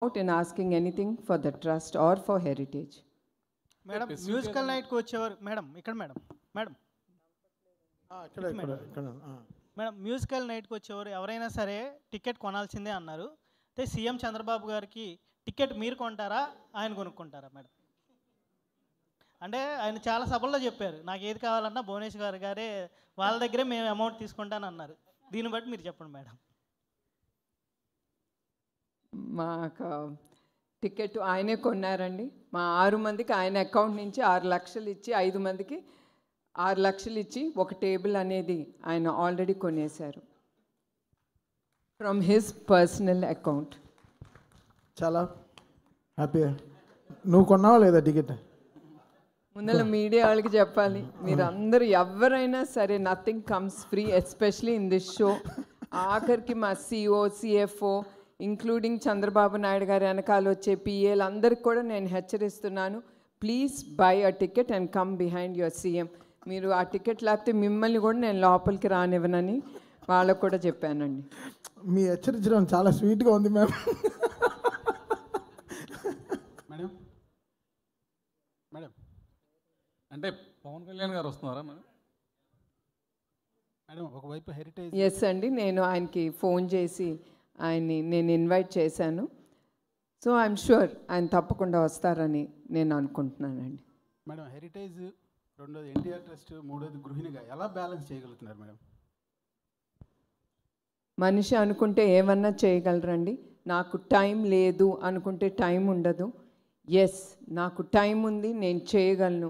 out in asking anything for the trust or for heritage. Madam musical నైట్కి వచ్చేవారు madam ఇక్కడ madam madam madam musical నైట్కి వచ్చేవారు ఎవరైనా సరే టికెట్ కొనాల్సిందే అన్నారు. అయితే సీఎం చంద్రబాబు గారికి టికెట్ మీరు కొంటారా ఆయన కొనుక్కుంటారా మేడం? అంటే ఆయన చాలా సభల్లో చెప్పారు నాకు ఏది కావాలన్నా భువనేశ్వర్ గారే వాళ్ళ దగ్గరే మేము అమౌంట్ తీసుకుంటానన్నారు. దీన్ని బట్టి మీరు చెప్పండి మేడం. మాకు టికెట్ ఆయనే కొన్నారండి. మా 6 మందికి ఆయన అకౌంట్ నుంచి 6 లక్షలు ఇచ్చి 5 మందికి 6 లక్షలు ఇచ్చి ఒక టేబుల్ అనేది ఆయన ఆల్రెడీ కొనేశారు ఫ్రమ్ హిస్ పర్సనల్ అకౌంట్. చాలా హ్యాపీ. నువ్వు కొన్నావా లేదా టికెట్? ముందర మీడియా వాళ్ళకి చెప్పాలి. మీరు అందరూ ఎవరైనా సరే nothing comes free, especially in this show. ఆఖరికి మా CEO CFO including Chandrababu Naidu గారి వెనకాల వచ్చే పిఏలు అందరికి కూడా నేను హెచ్చరిస్తున్నాను, please buy a ticket and come behind your CM. మీరు ఆ టికెట్ లేకపోతే మిమ్మల్ని కూడా నేను లోపలికి రానివ్వనని వాళ్ళకు కూడా చెప్పానండి. మీ హెచ్చరించడం చాలా స్వీట్గా ఉంది మ్యామ్. మేడం మేడం అంటే పవన్ కళ్యాణ్ గారు వస్తున్నారా మేడం? మేడం ఒకవైపు హెరిటేజ్. ఎస్ అండి, నేను ఆయనకి ఫోన్ చేసి ఆయన్ని నేను ఇన్వైట్ చేశాను. సో ఐఎమ్ షూర్ ఆయన తప్పకుండా వస్తారని నేను అనుకుంటున్నానండి. మేడం హెరిటేజ్, రెండోది ఎన్టీఆర్ ట్రస్ట్, మూడోది గృహిణిగా ఎలా బ్యాలెన్స్ చేయగలుగుతున్నారు మేడం? మనిషి అనుకుంటే ఏమన్నా చేయగలరండి. నాకు టైం లేదు అనుకుంటే టైం ఉండదు. ఎస్, నాకు టైం ఉంది, నేను చేయగలను.